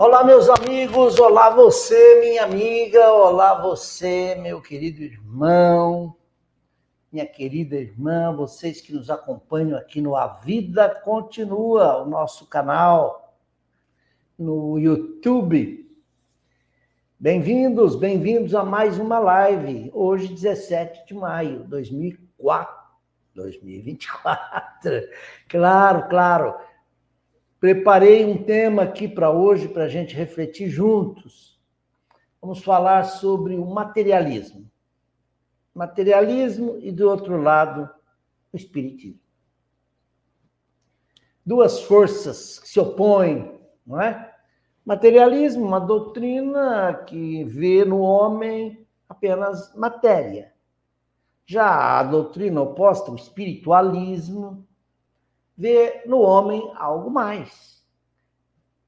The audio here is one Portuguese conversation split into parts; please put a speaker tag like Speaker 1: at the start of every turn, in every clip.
Speaker 1: Olá, meus amigos, olá você, minha amiga, olá você, meu querido irmão, minha querida irmã, vocês que nos acompanham aqui no A Vida Continua, o nosso canal no YouTube. Bem-vindos, bem-vindos a mais uma live, hoje 17 de maio de 2024. Claro. Preparei um tema aqui para hoje, para a gente refletir juntos. Vamos falar sobre o materialismo. Materialismo e, do outro lado, o espiritismo. Duas forças que se opõem, não é? Materialismo, uma doutrina que vê no homem apenas matéria. Já a doutrina oposta, o espiritualismo, vê no homem algo mais.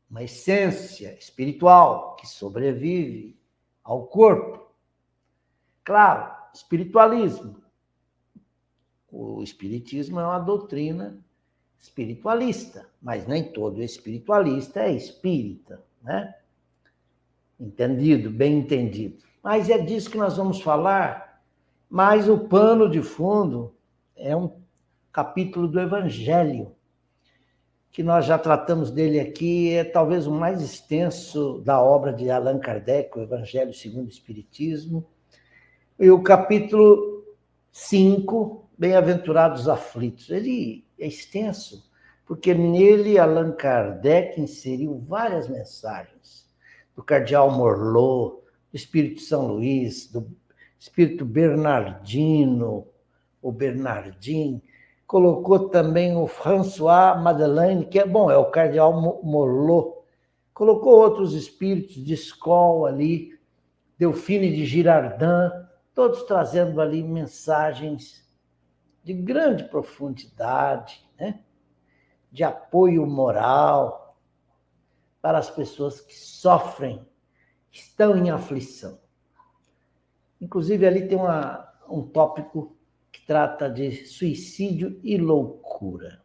Speaker 1: Uma essência espiritual que sobrevive ao corpo. Claro, espiritualismo. O espiritismo é uma doutrina espiritualista, mas nem todo espiritualista é espírita, né? Entendido, bem entendido. Mas é disso que nós vamos falar, mas o pano de fundo é um capítulo do Evangelho, que nós já tratamos dele aqui, é talvez o mais extenso da obra de Allan Kardec, o Evangelho segundo o Espiritismo, e o capítulo 5, Bem-aventurados aflitos. Ele é extenso, porque nele Allan Kardec inseriu várias mensagens, do cardeal Morlot, do Espírito São Luís, do Espírito Bernardino, o Bernardin, colocou também o François Madeleine, que é o cardeal Morlot, colocou outros espíritos de escola ali, Delfine de Girardin, todos trazendo ali mensagens de grande profundidade, né? De apoio moral para as pessoas que sofrem, que estão em aflição. Inclusive, ali tem um tópico que trata de suicídio e loucura.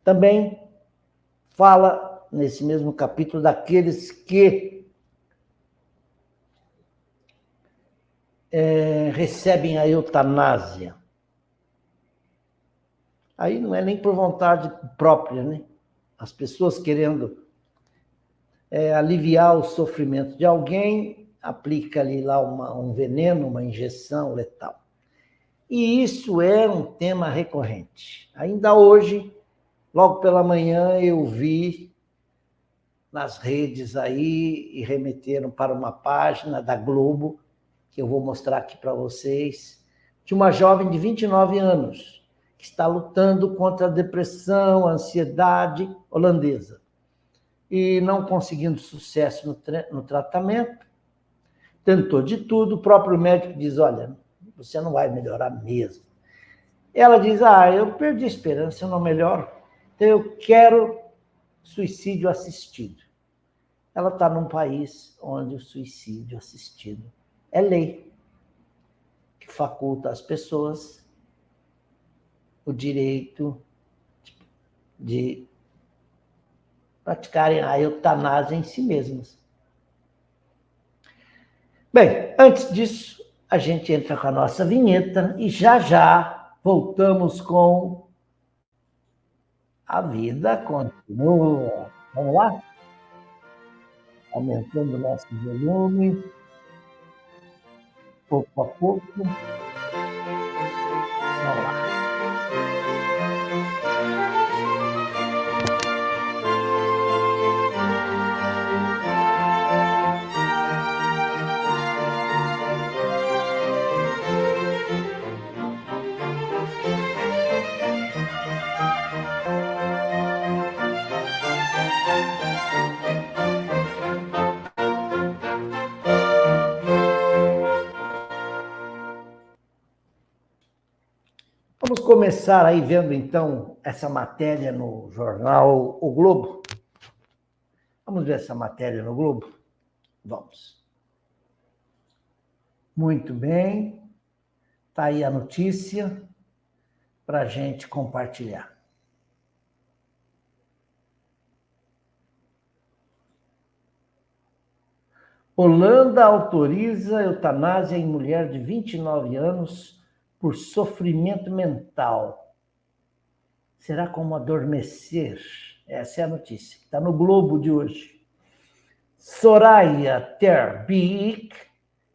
Speaker 1: Também fala, nesse mesmo capítulo, daqueles que recebem a eutanásia. Aí não é nem por vontade própria, né? As pessoas querendo aliviar o sofrimento de alguém, aplica ali lá um veneno, uma injeção letal. E isso é um tema recorrente. Ainda hoje, logo pela manhã, eu vi nas redes aí e remeteram para uma página da Globo, que eu vou mostrar aqui para vocês, de uma jovem de 29 anos, que está lutando contra a depressão, a ansiedade holandesa. E não conseguindo sucesso no tratamento, tentou de tudo, o próprio médico diz, olha, você não vai melhorar mesmo. Ela diz, eu perdi a esperança, eu não melhoro, então eu quero suicídio assistido. Ela está num país onde o suicídio assistido é lei, que faculta às pessoas o direito de praticarem a eutanásia em si mesmas. Bem, antes disso, a gente entra com a nossa vinheta e já voltamos com A Vida Continua. Vamos lá? Aumentando o nosso volume, pouco a pouco. Vamos lá. Vamos começar aí vendo, então, essa matéria no jornal O Globo. Vamos ver essa matéria no Globo? Vamos. Muito bem. Está aí a notícia para a gente compartilhar. Holanda autoriza eutanásia em mulher de 29 anos por sofrimento mental. Será como adormecer? Essa é a notícia, que está no Globo de hoje. Soraya Terbik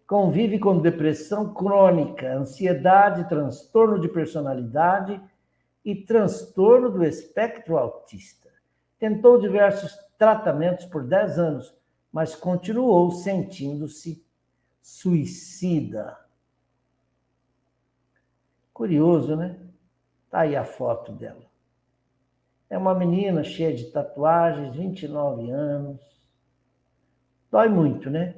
Speaker 1: convive com depressão crônica, ansiedade, transtorno de personalidade e transtorno do espectro autista. Tentou diversos tratamentos por 10 anos, mas continuou sentindo-se suicida. Curioso, né? Tá aí a foto dela. É uma menina cheia de tatuagens, 29 anos. Dói muito, né?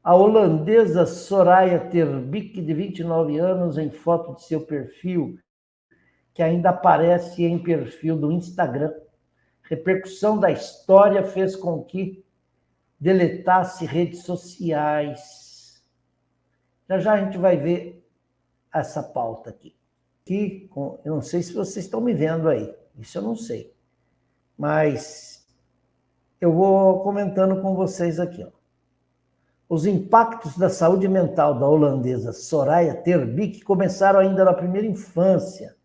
Speaker 1: A holandesa Soraya Terbik, de 29 anos, em foto de seu perfil, que ainda aparece em perfil do Instagram. Repercussão da história fez com que deletasse redes sociais. Já a gente vai ver essa pauta aqui. Eu não sei se vocês estão me vendo aí, isso eu não sei. Mas eu vou comentando com vocês aqui. Ó. Os impactos da saúde mental da holandesa Soraya Terbik começaram ainda na primeira infância,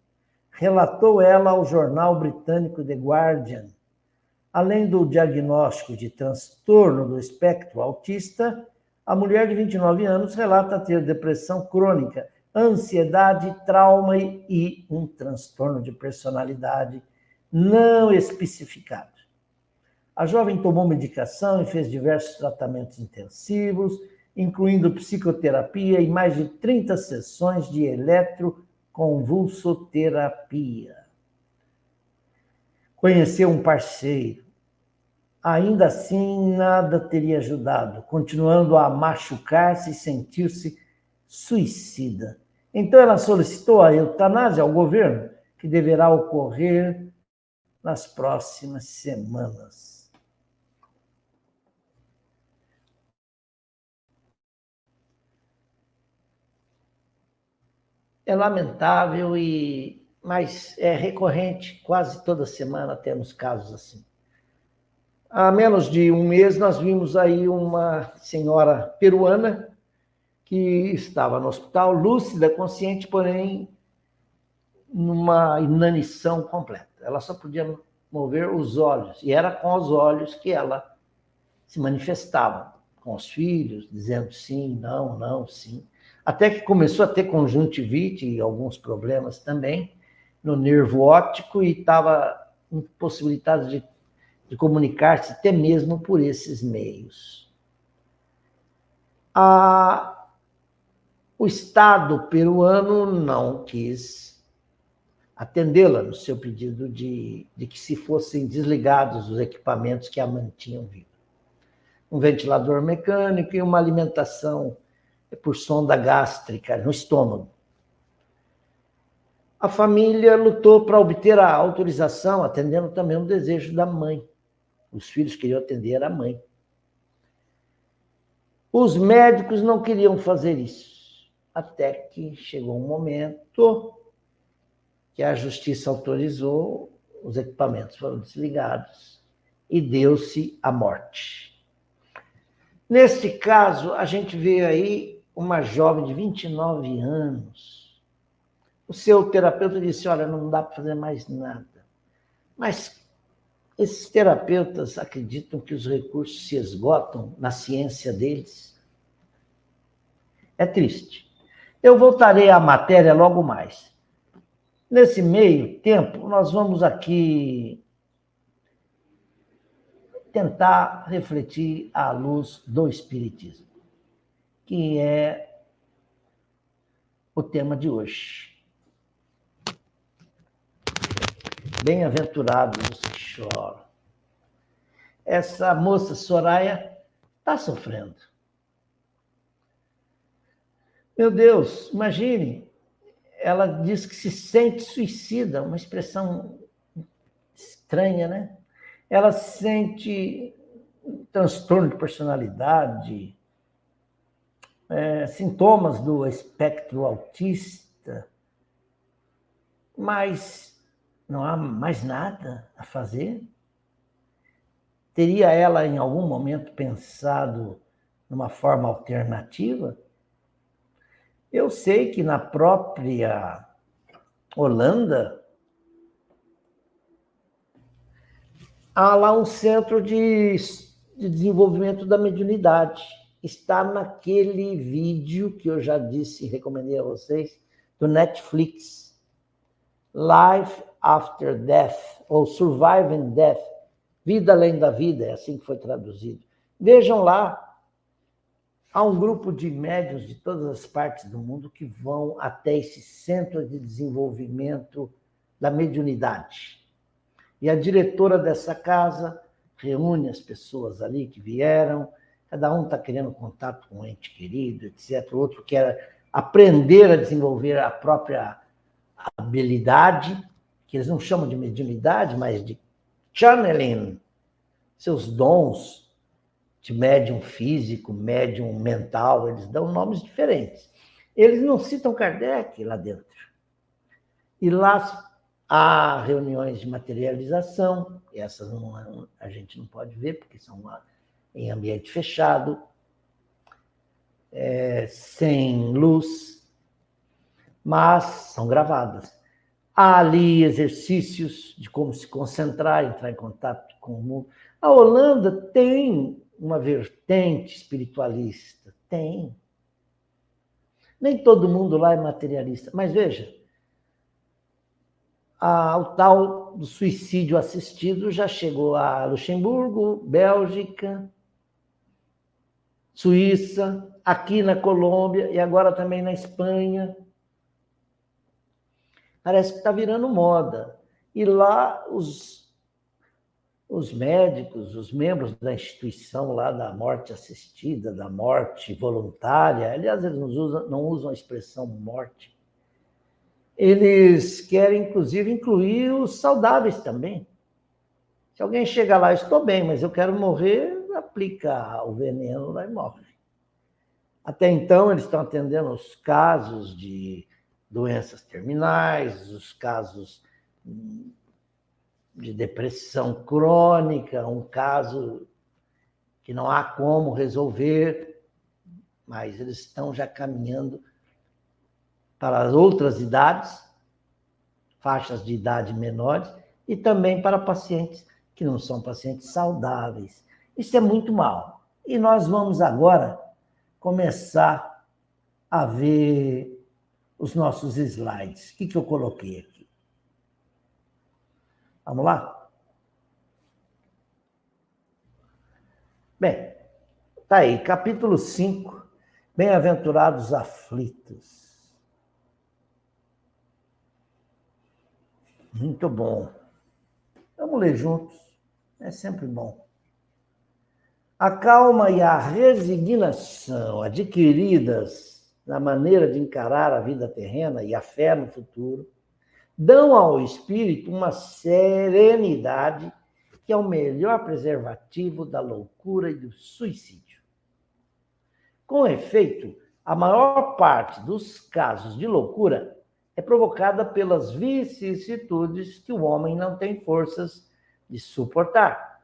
Speaker 1: relatou ela ao jornal britânico The Guardian. Além do diagnóstico de transtorno do espectro autista, a mulher de 29 anos relata ter depressão crônica, ansiedade, trauma e um transtorno de personalidade não especificado. A jovem tomou medicação e fez diversos tratamentos intensivos, incluindo psicoterapia e mais de 30 sessões de eletroconvulsoterapia. Conheceu um parceiro. Ainda assim, nada teria ajudado, continuando a machucar-se e sentir-se suicida. Então, ela solicitou a eutanásia ao governo, que deverá ocorrer nas próximas semanas. É lamentável, mas é recorrente, quase toda semana temos casos assim. Há menos de um mês, nós vimos aí uma senhora peruana que estava no hospital, lúcida, consciente, porém numa inanição completa. Ela só podia mover os olhos, e era com os olhos que ela se manifestava, com os filhos, dizendo sim, não, não, sim. Até que começou a ter conjuntivite e alguns problemas também no nervo óptico e estava impossibilitada de comunicar-se até mesmo por esses meios. O Estado peruano não quis atendê-la no seu pedido de que se fossem desligados os equipamentos que a mantinham viva. Um ventilador mecânico e uma alimentação por sonda gástrica no estômago. A família lutou para obter a autorização, atendendo também o desejo da mãe. Os filhos queriam atender a mãe. Os médicos não queriam fazer isso, até que chegou um momento que a justiça autorizou, os equipamentos foram desligados e deu-se a morte. Neste caso, a gente vê aí uma jovem de 29 anos. O seu terapeuta disse, olha, não dá para fazer mais nada. Mas esses terapeutas acreditam que os recursos se esgotam na ciência deles. É triste. Eu voltarei à matéria logo mais. Nesse meio tempo, nós vamos aqui tentar refletir à luz do Espiritismo, que é o tema de hoje. Bem-aventurados os que choram. Essa moça, Soraya, está sofrendo. Meu Deus, imagine, ela diz que se sente suicida, uma expressão estranha, né? Ela sente transtorno de personalidade, sintomas do espectro autista, mas não há mais nada a fazer? Teria ela, em algum momento, pensado numa forma alternativa. Eu sei que na própria Holanda há lá um centro de desenvolvimento da mediunidade. Está naquele vídeo que eu já disse e recomendei a vocês, do Netflix, Life After Death, ou Surviving Death, Vida Além da Vida, é assim que foi traduzido. Vejam lá, há um grupo de médiuns de todas as partes do mundo que vão até esse centro de desenvolvimento da mediunidade. E a diretora dessa casa reúne as pessoas ali que vieram, cada um está querendo contato com um ente querido, etc. O outro quer aprender a desenvolver a própria habilidade, que eles não chamam de mediunidade, mas de channeling, seus dons de médium físico, médium mental, eles dão nomes diferentes. Eles não citam Kardec lá dentro. E lá há reuniões de materialização, essas não, a gente não pode ver, porque são em ambiente fechado, sem luz, mas são gravadas. Há ali exercícios de como se concentrar, entrar em contato com o mundo. A Holanda tem uma vertente espiritualista, tem. Nem todo mundo lá é materialista, mas veja, o tal do suicídio assistido já chegou a Luxemburgo, Bélgica, Suíça, aqui na Colômbia e agora também na Espanha. Parece que está virando moda. E lá os médicos, os membros da instituição lá da morte assistida, da morte voluntária, aliás, eles não usam a expressão morte, eles querem, inclusive, incluir os saudáveis também. Se alguém chega lá, estou bem, mas eu quero morrer, aplica o veneno lá e morre. Até então, eles estão atendendo os casos de doenças terminais, os casos de depressão crônica, um caso que não há como resolver, mas eles estão já caminhando para as outras idades, faixas de idade menores, e também para pacientes que não são pacientes saudáveis. Isso é muito mal. E nós vamos agora começar a ver os nossos slides. O que eu coloquei aqui? Vamos lá? Bem, tá aí, capítulo 5, Bem-aventurados aflitos. Muito bom. Vamos ler juntos, é sempre bom. A calma e a resignação adquiridas na maneira de encarar a vida terrena e a fé no futuro dão ao espírito uma serenidade que é o melhor preservativo da loucura e do suicídio. Com efeito, a maior parte dos casos de loucura é provocada pelas vicissitudes que o homem não tem forças de suportar.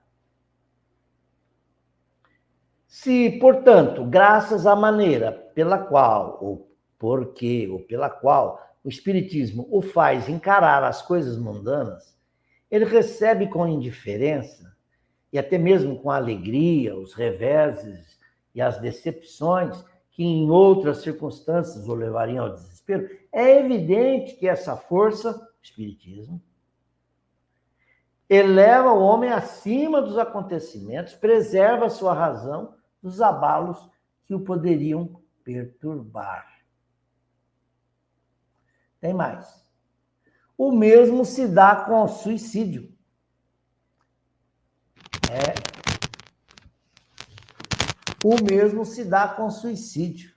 Speaker 1: Se, portanto, graças à maneira pela qual, ou porque, ou pela qual o Espiritismo o faz encarar as coisas mundanas, ele recebe com indiferença, e até mesmo com alegria, os reveses e as decepções que em outras circunstâncias o levariam ao desespero, é evidente que essa força, o Espiritismo, eleva o homem acima dos acontecimentos, preserva a sua razão dos abalos que o poderiam perturbar. Tem mais. O mesmo se dá com o suicídio. O mesmo se dá com o suicídio.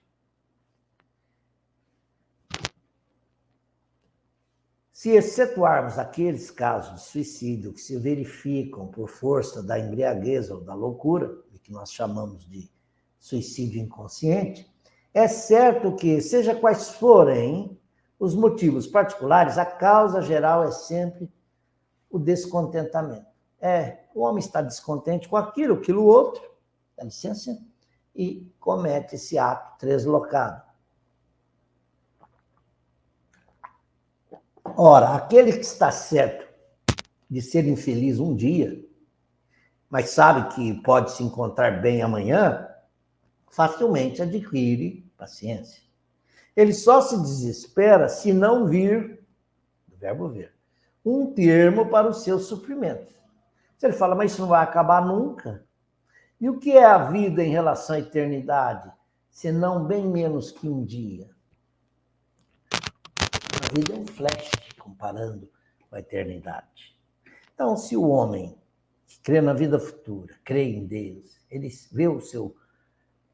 Speaker 1: Se excetuarmos aqueles casos de suicídio que se verificam por força da embriaguez ou da loucura, que nós chamamos de suicídio inconsciente, é certo que, seja quais forem os motivos particulares, a causa geral é sempre o descontentamento. O homem está descontente com aquilo outro, dá licença, e comete esse ato translocado. Ora, aquele que está certo de ser infeliz um dia, mas sabe que pode se encontrar bem amanhã, facilmente adquire paciência. Ele só se desespera se não vir, do verbo ver, um termo para o seu sofrimento. Se ele fala, mas isso não vai acabar nunca. E o que é a vida em relação à eternidade? Senão bem menos que um dia. A vida é um flash, comparando com a eternidade. Então, se o homem que crê na vida futura, crê em Deus, ele vê o seu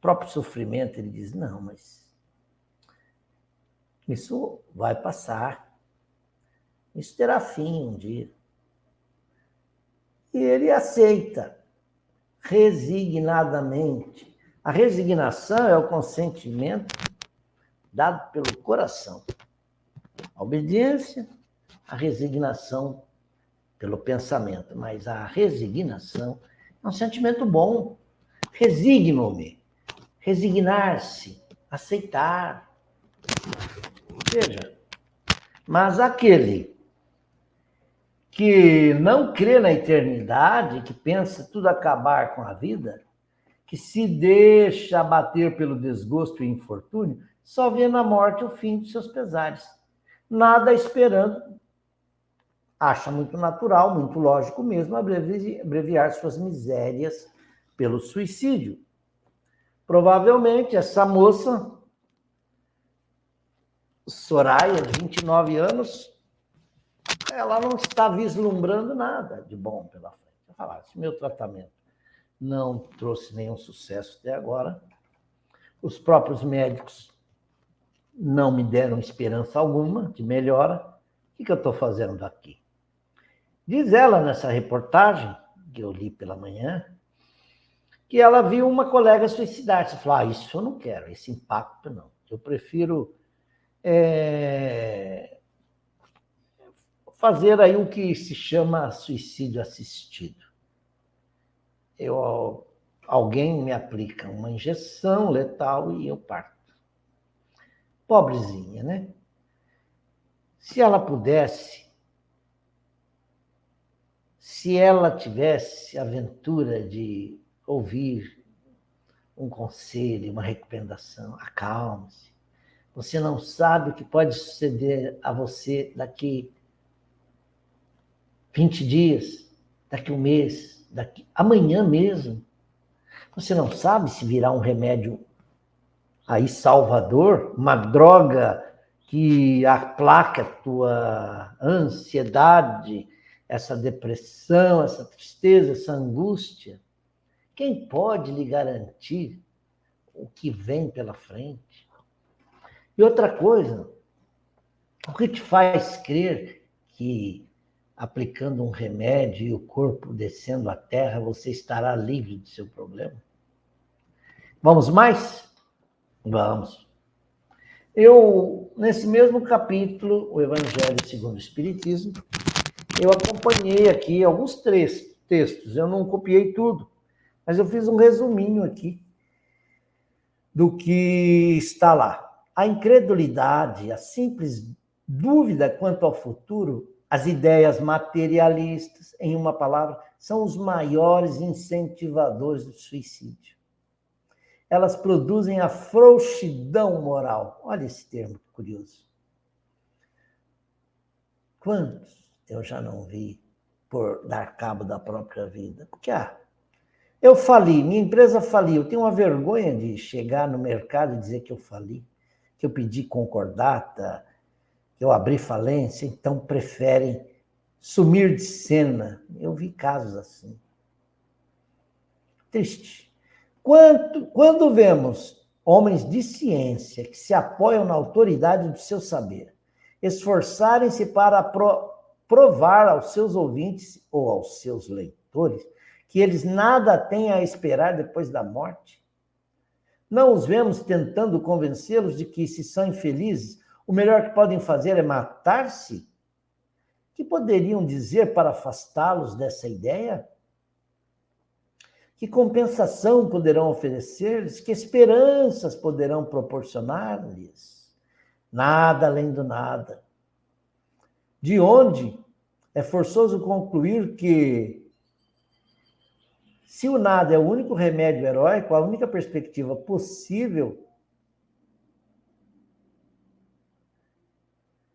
Speaker 1: próprio sofrimento, ele diz, não, mas isso vai passar. Isso terá fim um dia. E ele aceita resignadamente. A resignação é o consentimento dado pelo coração. A obediência, a resignação pelo pensamento. Mas a resignação é um sentimento bom. Resigno-me. Resignar-se. Aceitar. Veja. Mas aquele que não crê na eternidade, que pensa tudo acabar com a vida, que se deixa abater pelo desgosto e infortúnio, só vê na morte o fim dos seus pesares. Nada esperando, acha muito natural, muito lógico mesmo, abreviar suas misérias pelo suicídio. Provavelmente essa moça, Soraya, de 29 anos, ela não está vislumbrando nada de bom pela frente. Eu falava, se meu tratamento não trouxe nenhum sucesso até agora, os próprios médicos não me deram esperança alguma de melhora, o que eu estou fazendo aqui? Diz ela nessa reportagem, que eu li pela manhã, que ela viu uma colega suicidar-se. Falou, isso eu não quero, esse impacto não. Eu prefiro fazer aí o que se chama suicídio assistido. Alguém me aplica uma injeção letal e eu parto. Pobrezinha, né? Se ela pudesse, se ela tivesse a aventura de ouvir um conselho, uma recomendação, acalme-se. Você não sabe o que pode suceder a você daqui 20 dias, daqui um mês, amanhã mesmo. Você não sabe se virá um remédio aí salvador, uma droga que aplaca a tua ansiedade, essa depressão, essa tristeza, essa angústia. Quem pode lhe garantir o que vem pela frente? E outra coisa, o que te faz crer que aplicando um remédio e o corpo descendo à terra, você estará livre do seu problema? Vamos mais? Vamos. Nesse mesmo capítulo, o Evangelho segundo o Espiritismo, eu acompanhei aqui alguns textos, eu não copiei tudo, mas eu fiz um resuminho aqui do que está lá. A incredulidade, a simples dúvida quanto ao futuro, as ideias materialistas, em uma palavra, são os maiores incentivadores do suicídio. Elas produzem a frouxidão moral. Olha esse termo curioso. Quantos eu já não vi por dar cabo da própria vida? Porque, eu fali, minha empresa faliu, eu tenho uma vergonha de chegar no mercado e dizer que eu fali, que eu pedi concordata, que eu abri falência, então preferem sumir de cena. Eu vi casos assim. Triste. Quando vemos homens de ciência que se apoiam na autoridade do seu saber, esforçarem-se para provar aos seus ouvintes ou aos seus leitores que eles nada têm a esperar depois da morte, não os vemos tentando convencê-los de que, se são infelizes, o melhor que podem fazer é matar-se? O que poderiam dizer para afastá-los dessa ideia? Que compensação poderão oferecer-lhes? Que esperanças poderão proporcionar-lhes? Nada além do nada. De onde é forçoso concluir que, se o nada é o único remédio heróico, a única perspectiva possível,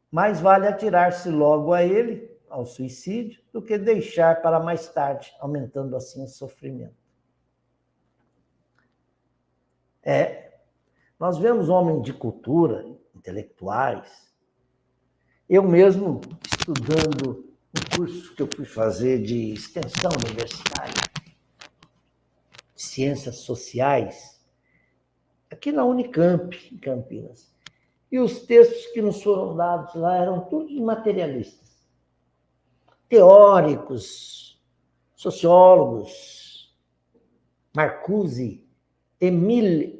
Speaker 1: mais vale atirar-se logo a ele, ao suicídio, do que deixar para mais tarde, aumentando assim o sofrimento. Nós vemos homens de cultura, intelectuais. Eu mesmo, estudando um curso que eu fui fazer de extensão universitária, de ciências sociais, aqui na Unicamp, em Campinas. E os textos que nos foram dados lá eram todos materialistas. Teóricos, sociólogos, Marcuse, Emile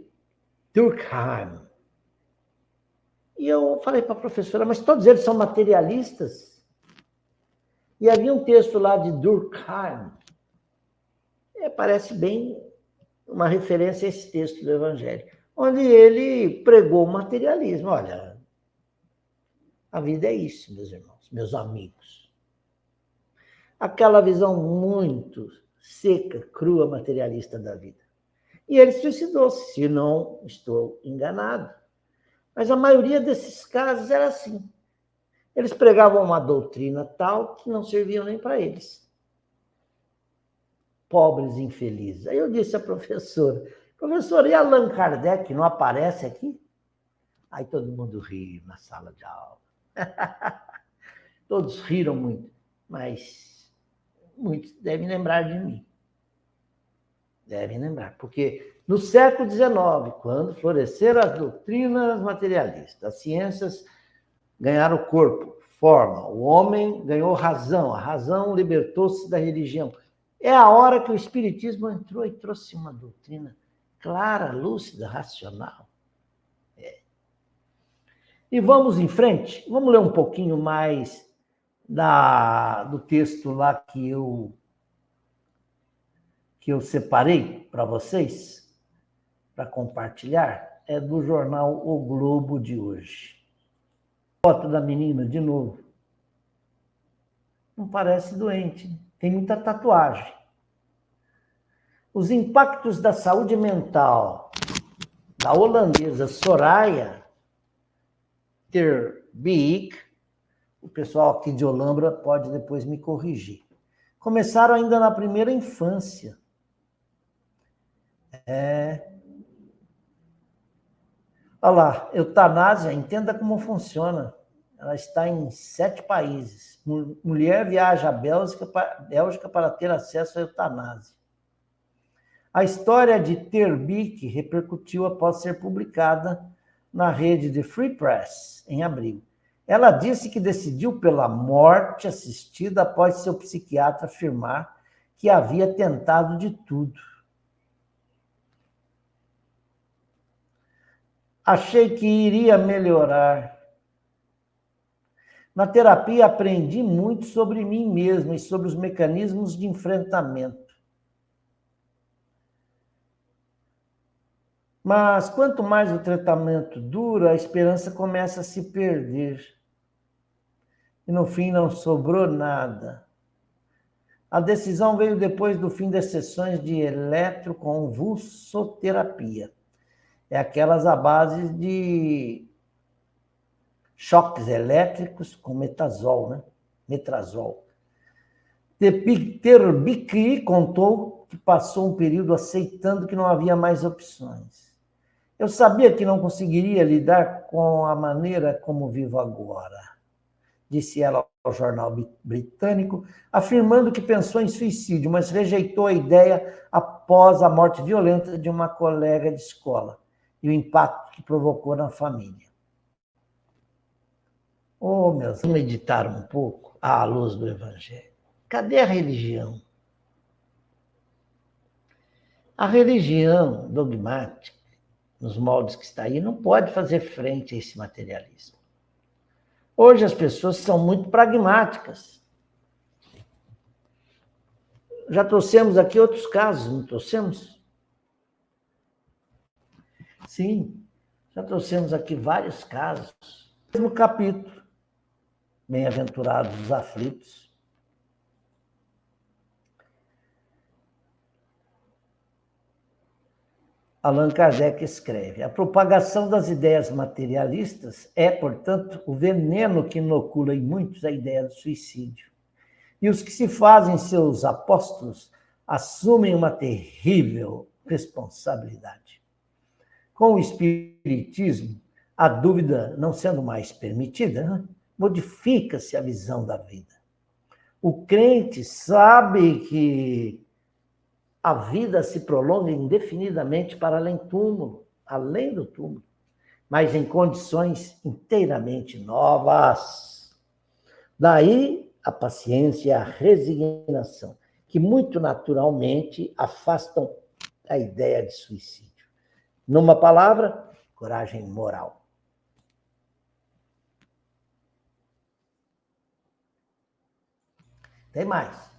Speaker 1: Durkheim. E eu falei para a professora, mas todos eles são materialistas? E havia um texto lá de Durkheim, parece bem uma referência a esse texto do Evangelho, onde ele pregou o materialismo. Olha, a vida é isso, meus irmãos, meus amigos. Aquela visão muito seca, crua, materialista da vida. E ele suicidou-se, se não estou enganado. Mas a maioria desses casos era assim. Eles pregavam uma doutrina tal que não servia nem para eles. Pobres infelizes. Aí eu disse à professora, e Allan Kardec não aparece aqui? Aí todo mundo riu na sala de aula. Todos riram muito, mas muitos devem lembrar de mim. Devem lembrar, porque no século XIX, quando floresceram as doutrinas materialistas, as ciências ganharam corpo, forma, o homem ganhou razão, a razão libertou-se da religião. É a hora que o Espiritismo entrou e trouxe uma doutrina clara, lúcida, racional. E vamos em frente, vamos ler um pouquinho mais do texto lá que eu separei para vocês, para compartilhar, é do jornal O Globo de hoje. Foto da menina, de novo. Não parece doente, tem muita tatuagem. Os impactos da saúde mental da holandesa Soraya Ter Beek, o pessoal aqui de Olambra pode depois me corrigir, começaram ainda na primeira infância. Olha lá, eutanásia, entenda como funciona. Ela está em 7 países. Mulher viaja à Bélgica para ter acesso à eutanásia. A história de Ter Beek repercutiu após ser publicada na rede de Free Press, em abril. Ela disse que decidiu pela morte assistida após seu psiquiatra afirmar que havia tentado de tudo. Achei que iria melhorar. Na terapia aprendi muito sobre mim mesma e sobre os mecanismos de enfrentamento. Mas quanto mais o tratamento dura, a esperança começa a se perder. E no fim não sobrou nada. A decisão veio depois do fim das sessões de eletroconvulsoterapia. É aquelas à base de choques elétricos com metazol, né? Metrazol. Ter Beek contou que passou um período aceitando que não havia mais opções. Eu sabia que não conseguiria lidar com a maneira como vivo agora, disse ela ao jornal britânico, afirmando que pensou em suicídio, mas rejeitou a ideia após a morte violenta de uma colega de escola e o impacto que provocou na família. Oh, meus, vamos meditar um pouco à luz do Evangelho. Cadê a religião? A religião dogmática, nos moldes que está aí, não pode fazer frente a esse materialismo. Hoje as pessoas são muito pragmáticas. Já trouxemos aqui outros casos, não trouxemos? Sim, já trouxemos aqui vários casos. Mesmo capítulo, bem-aventurados os aflitos. Allan Kardec escreve: a propagação das ideias materialistas é, portanto, o veneno que inocula em muitos a ideia do suicídio. E os que se fazem seus apóstolos assumem uma terrível responsabilidade. Com o espiritismo, a dúvida não sendo mais permitida, modifica-se a visão da vida. O crente sabe que a vida se prolonga indefinidamente para além do túmulo, mas em condições inteiramente novas. Daí a paciência e a resignação, que muito naturalmente afastam a ideia de suicídio. Numa palavra, coragem moral. Tem mais.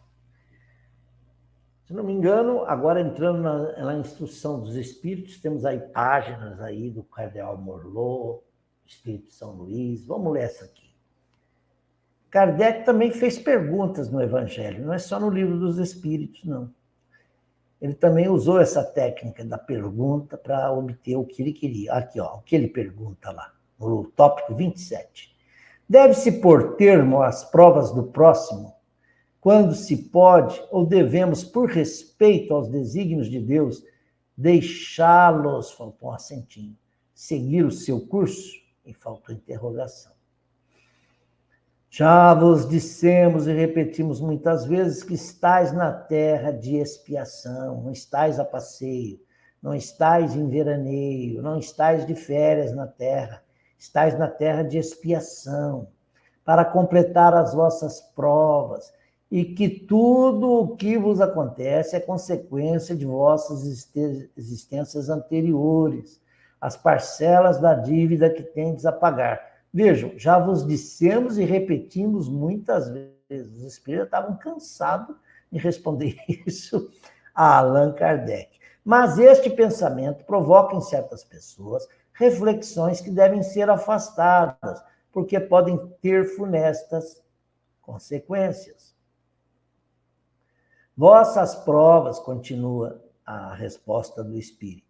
Speaker 1: Se não me engano, agora entrando na instrução dos espíritos, temos aí páginas aí do Cardeal Morlot, Espírito São Luís. Vamos ler essa aqui. Kardec também fez perguntas no Evangelho, não é só no Livro dos Espíritos, não. Ele também usou essa técnica da pergunta para obter o que ele queria. Aqui, ó, o que ele pergunta lá, no tópico 27. Deve-se pôr termo às provas do próximo, quando se pode ou devemos, por respeito aos desígnios de Deus, deixá-los, faltou um acentinho, seguir o seu curso? E faltou interrogação. Já vos dissemos e repetimos muitas vezes que estais na terra de expiação, não estais a passeio, não estais em veraneio, não estais de férias na terra, estais na terra de expiação, para completar as vossas provas, e que tudo o que vos acontece é consequência de vossas existências anteriores, as parcelas da dívida que tendes a pagar. Vejam, já vos dissemos e repetimos muitas vezes. Os espíritos estavam cansados de responder isso a Allan Kardec. Mas este pensamento provoca em certas pessoas reflexões que devem ser afastadas, porque podem ter funestas consequências. Vossas provas, continua a resposta do Espírito,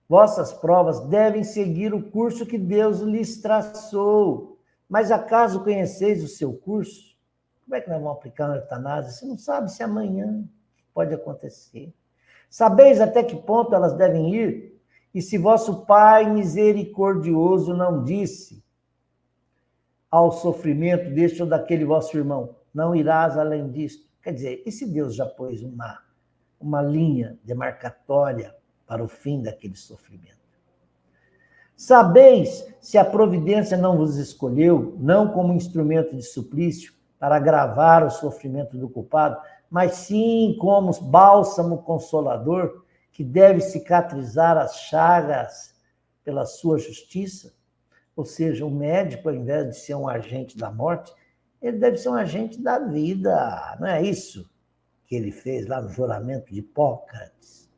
Speaker 1: vossas provas devem seguir o curso que Deus lhes traçou. Mas acaso conheceis o seu curso? Como é que nós vamos aplicar a eutanásia? Você não sabe se amanhã pode acontecer. Sabeis até que ponto elas devem ir? E se vosso Pai misericordioso não disse ao sofrimento deste ou daquele vosso irmão, não irás além disto? Quer dizer, e se Deus já pôs uma linha demarcatória para o fim daquele sofrimento? Sabeis se a providência não vos escolheu, não como instrumento de suplício para agravar o sofrimento do culpado, mas sim como bálsamo consolador que deve cicatrizar as chagas pela sua justiça? Ou seja, o médico, ao invés de ser um agente da morte, ele deve ser um agente da vida. Não é isso que ele fez lá no juramento de Hipócrates?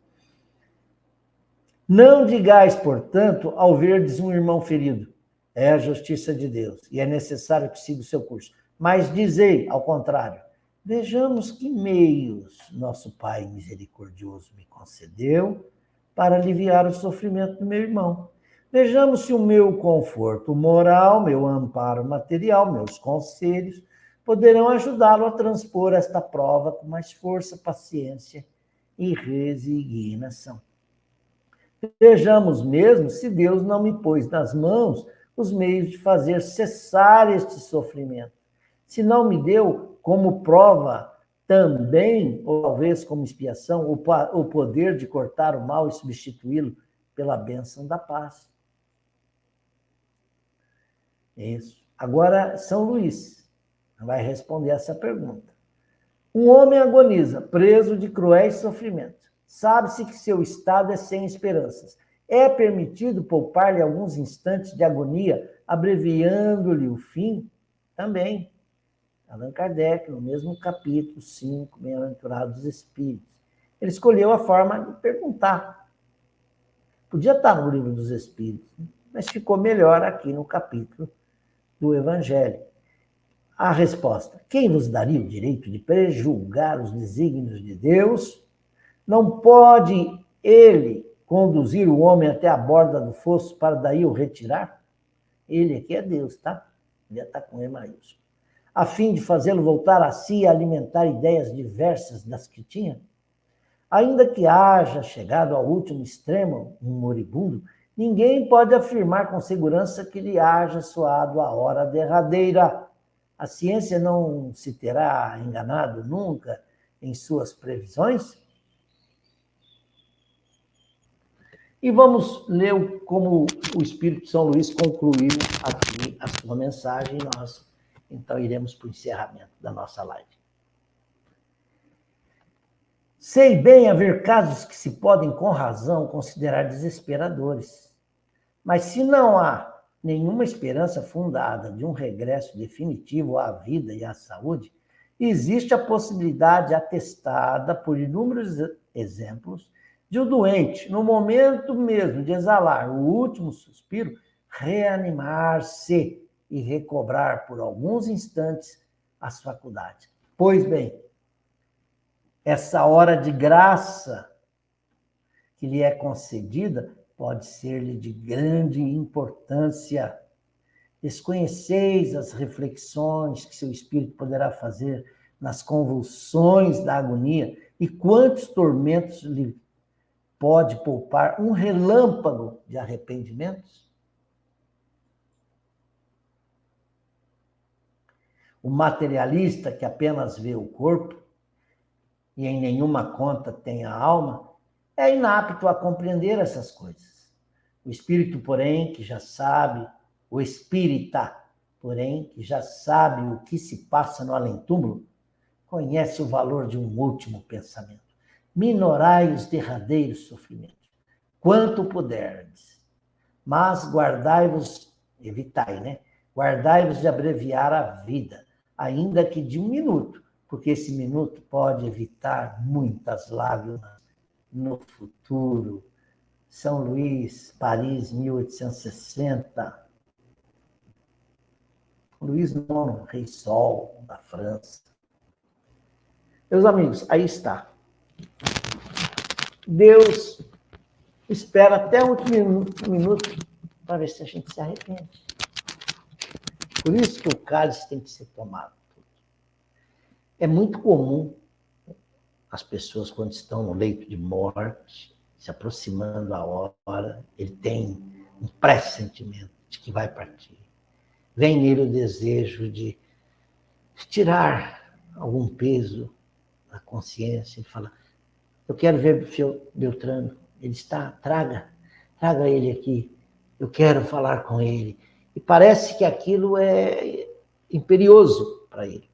Speaker 1: Não digais, portanto, ao verdes um irmão ferido, é a justiça de Deus, e é necessário que siga o seu curso. Mas dizei, ao contrário, vejamos que meios nosso Pai misericordioso me concedeu para aliviar o sofrimento do meu irmão. Vejamos se o meu conforto moral, meu amparo material, meus conselhos, poderão ajudá-lo a transpor esta prova com mais força, paciência e resignação. Vejamos mesmo se Deus não me pôs nas mãos os meios de fazer cessar este sofrimento. Se não me deu como prova também, ou talvez como expiação, o poder de cortar o mal e substituí-lo pela bênção da paz. Isso. Agora, São Luís vai responder essa pergunta. Um homem agoniza, preso de cruéis sofrimentos. Sabe-se que seu estado é sem esperanças. É permitido poupar-lhe alguns instantes de agonia, abreviando-lhe o fim? Também. Allan Kardec, no mesmo capítulo 5, Bem-aventurado dos Espíritos. Ele escolheu a forma de perguntar. Podia estar no Livro dos Espíritos, mas ficou melhor aqui no capítulo do Evangelho. A resposta: quem vos daria o direito de prejulgar os desígnios de Deus? Não pode ele conduzir o homem até a borda do fosso para daí o retirar? Ele aqui é Deus, tá? Ele está com E maiúsculo. A fim de fazê-lo voltar a si e alimentar ideias diversas das que tinha? Ainda que haja chegado ao último extremo, um moribundo, ninguém pode afirmar com segurança que lhe haja soado a hora derradeira. A ciência não se terá enganado nunca em suas previsões? E vamos ler como o Espírito São Luís concluiu aqui a sua mensagem. Nós, então, iremos para o encerramento da nossa live. Sei bem haver casos que se podem, com razão, considerar desesperadores. Mas se não há nenhuma esperança fundada de um regresso definitivo à vida e à saúde, existe a possibilidade atestada por inúmeros exemplos de o doente, no momento mesmo de exalar o último suspiro, reanimar-se e recobrar por alguns instantes as faculdades. Pois bem, essa hora de graça que lhe é concedida pode ser-lhe de grande importância. Desconheceis as reflexões que seu espírito poderá fazer nas convulsões da agonia e quantos tormentos lhe pode poupar um relâmpago de arrependimentos? O materialista que apenas vê o corpo e em nenhuma conta tem a alma é inapto a compreender essas coisas. O espírito, porém, que já sabe, o espírita, porém, que já sabe o que se passa no além-túmulo, conhece o valor de um último pensamento. Minorai os derradeiros sofrimentos, quanto puderdes, mas guardai-vos, evitai, né? Guardai-vos de abreviar a vida, ainda que de 1 minuto, porque esse minuto pode evitar muitas lágrimas no futuro. São Luís, Paris, 1860. Luís IX, Rei Sol, da França. Meus amigos, aí está. Deus espera até o último minuto para ver se a gente se arrepende. Por isso que o cálice tem que ser tomado. É muito comum as pessoas, quando estão no leito de morte, se aproximando a hora, ele tem um pressentimento de que vai partir. Vem nele o desejo de tirar algum peso da consciência e fala: eu quero ver Beltrano, ele está, traga ele aqui, eu quero falar com ele. E parece que aquilo é imperioso para ele.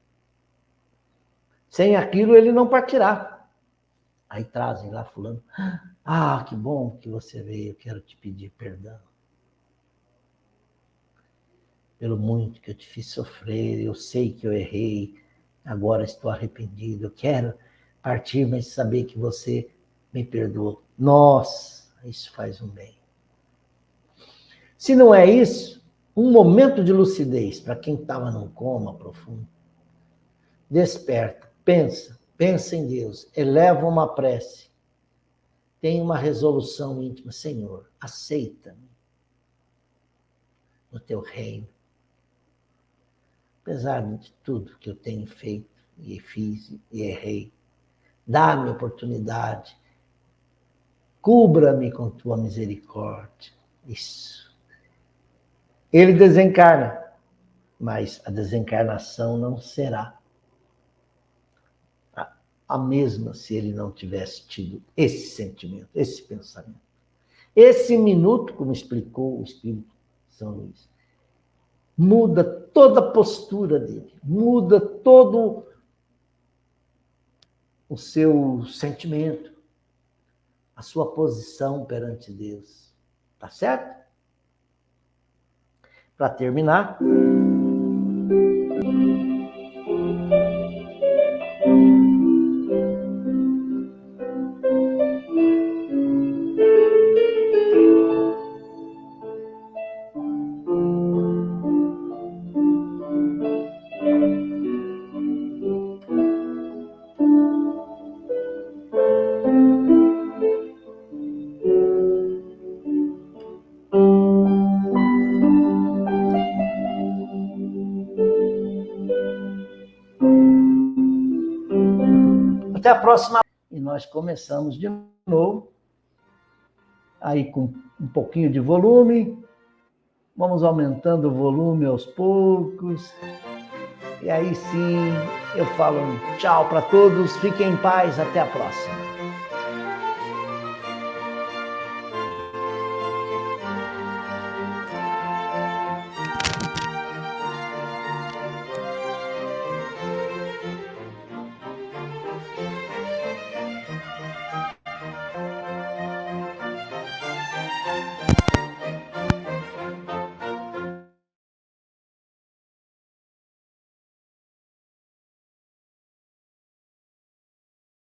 Speaker 1: Sem aquilo ele não partirá. Aí trazem lá fulano: ah, que bom que você veio, eu quero te pedir perdão pelo muito que eu te fiz sofrer, eu sei que eu errei, agora estou arrependido, eu quero partir, mas saber que você me perdoou. Nossa, isso faz um bem. Se não é isso, um momento de lucidez para quem estava num coma profundo. Desperta, pensa em Deus, eleva uma prece, tem uma resolução íntima: Senhor, aceita-me no teu reino. Apesar de tudo que eu tenho feito e fiz e errei, dá-me oportunidade, cubra-me com tua misericórdia. Isso. Ele desencarna, mas a desencarnação não será a mesma se ele não tivesse tido esse sentimento, esse pensamento. Esse minuto, como explicou o Espírito São Luís, muda toda a postura dele, muda todo o seu sentimento, a sua posição perante Deus. Tá certo? Para terminar, Até a próxima. E nós começamos de novo, aí com um pouquinho de volume. Vamos aumentando o volume aos poucos. E aí sim, eu falo tchau para todos. Fiquem em paz. Até a próxima.